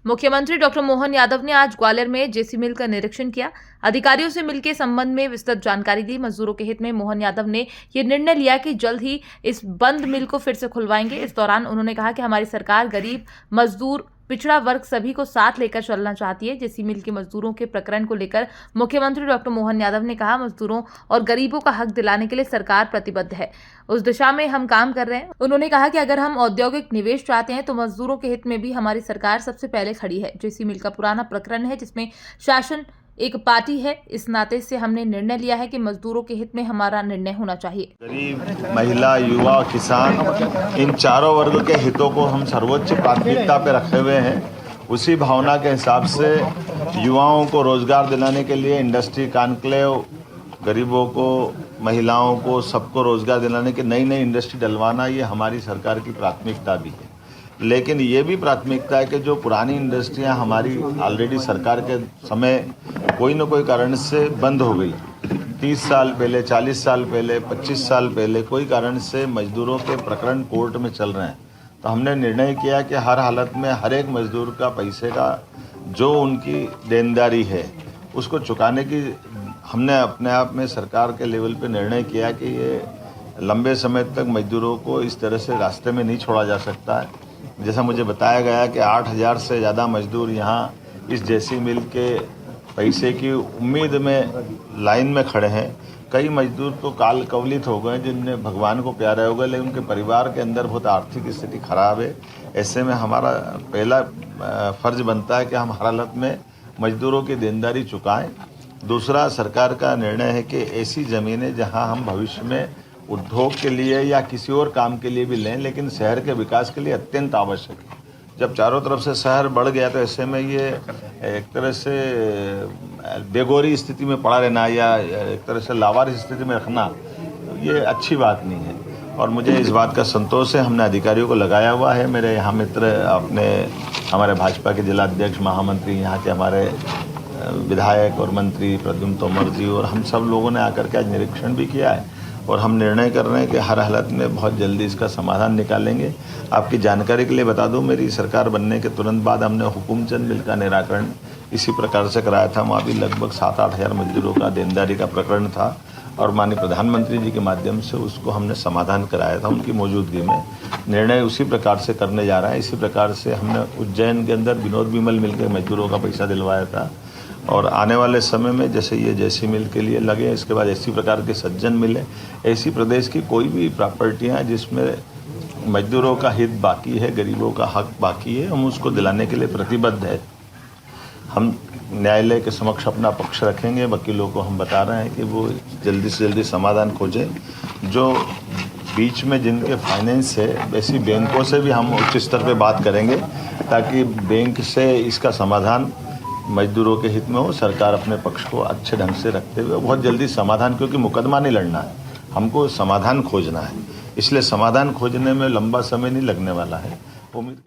मुख्यमंत्री डॉक्टर मोहन यादव ने आज ग्वालियर में जेसी मिल का निरीक्षण किया। अधिकारियों से मिलकर संबंध में विस्तृत जानकारी दी। मजदूरों के हित में मोहन यादव ने यह निर्णय लिया कि जल्द ही इस बंद मिल को फिर से खुलवाएंगे। इस दौरान उन्होंने कहा कि हमारी सरकार गरीब, मजदूर, पिछड़ा वर्ग सभी को साथ लेकर चलना चाहती है। जेसी मिल के मजदूरों के प्रकरण को लेकर मुख्यमंत्री डॉक्टर मोहन यादव ने कहा, मजदूरों और गरीबों का हक दिलाने के लिए सरकार प्रतिबद्ध है, उस दिशा में हम काम कर रहे हैं। उन्होंने कहा कि अगर हम औद्योगिक निवेश चाहते हैं तो मजदूरों के हित में भी हमारी सरकार सबसे पहले खड़ी है। जेसी मिल का पुराना प्रकरण है जिसमें शासन एक पार्टी है, इस नाते से हमने निर्णय लिया है कि मजदूरों के हित में हमारा निर्णय होना चाहिए। गरीब, महिला, युवा, किसान, इन चारों वर्ग के हितों को हम सर्वोच्च प्राथमिकता पे रखे हुए हैं। उसी भावना के हिसाब से युवाओं को रोजगार दिलाने के लिए इंडस्ट्री कॉन्क्लेव, गरीबों को, महिलाओं को, सबको रोजगार दिलाने की नई इंडस्ट्री डलवाना, ये हमारी सरकार की प्राथमिकता भी है। लेकिन ये भी प्राथमिकता है कि जो पुरानी इंडस्ट्रियां हमारी ऑलरेडी सरकार के समय कोई न कोई कारण से बंद हो गई, 30 साल पहले, 40 साल पहले, 25 साल पहले कोई कारण से मजदूरों के प्रकरण कोर्ट में चल रहे हैं, तो हमने निर्णय किया कि हर हालत में हर एक मजदूर का पैसे का जो उनकी देनदारी है उसको चुकाने की हमने अपने आप में सरकार के लेवल पे निर्णय किया कि ये लंबे समय तक मजदूरों को इस तरह से रास्ते में नहीं छोड़ा जा सकता है। जैसा मुझे बताया गया कि 8000 से ज़्यादा मजदूर यहाँ इस जेसी मिल के पैसे की उम्मीद में लाइन में खड़े हैं। कई मजदूर तो काल कवलित हो गए जिनने भगवान को प्यारे हो गए, लेकिन उनके परिवार के अंदर बहुत आर्थिक स्थिति खराब है। ऐसे में हमारा पहला फर्ज बनता है कि हम हर हालत में मजदूरों की देनदारी चुकाएं। दूसरा, सरकार का निर्णय है कि ऐसी ज़मीनें जहां हम भविष्य में उद्योग के लिए या किसी और काम के लिए भी लें, लेकिन शहर के विकास के लिए अत्यंत आवश्यक है। जब चारों तरफ से शहर बढ़ गया तो ऐसे में ये एक तरह से बेगोरी स्थिति में पड़ा रहना या एक तरह से लावारिस स्थिति में रखना, ये अच्छी बात नहीं है। और मुझे इस बात का संतोष है, हमने अधिकारियों को लगाया हुआ है। मेरे यहाँ मित्र, अपने हमारे भाजपा के जिला अध्यक्ष, महामंत्री, यहाँ के हमारे विधायक और मंत्री प्रद्युम्न तोमर जी और हम सब लोगों ने आकर के आज निरीक्षण भी किया है और हम निर्णय कर रहे हैं कि हर हालत में बहुत जल्दी इसका समाधान निकालेंगे। आपकी जानकारी के लिए बता दूं, मेरी सरकार बनने के तुरंत बाद हमने हुकुमचंद मिल का निराकरण इसी प्रकार से कराया था। वहाँ भी लगभग 7-8 हज़ार मजदूरों का देनदारी का प्रकरण था और माननीय प्रधानमंत्री जी के माध्यम से उसको हमने समाधान कराया था उनकी मौजूदगी में। निर्णय उसी प्रकार से करने जा रहा है। इसी प्रकार से हमने उज्जैन के अंदर विनोद विमल मिल के मजदूरों का पैसा दिलवाया था और आने वाले समय में जैसे ये जेसी मिल के लिए लगे, इसके बाद इसी प्रकार के सज्जन मिले, ऐसी प्रदेश की कोई भी प्रॉपर्टियां जिसमें मजदूरों का हित बाकी है, गरीबों का हक बाकी है, हम उसको दिलाने के लिए प्रतिबद्ध है। हम न्यायालय के समक्ष अपना पक्ष रखेंगे। वकीलों को हम बता रहे हैं कि वो जल्दी से जल्दी समाधान खोजें। जो बीच में जिनके फाइनेंस है, वैसी बैंकों से भी हम उच्च स्तर पर बात करेंगे ताकि बैंक से इसका समाधान मजदूरों के हित में हो। सरकार अपने पक्ष को अच्छे ढंग से रखते हुए बहुत जल्दी समाधान, क्योंकि मुकदमा नहीं लड़ना है, हमको समाधान खोजना है, इसलिए समाधान खोजने में लंबा समय नहीं लगने वाला है। उम्मीद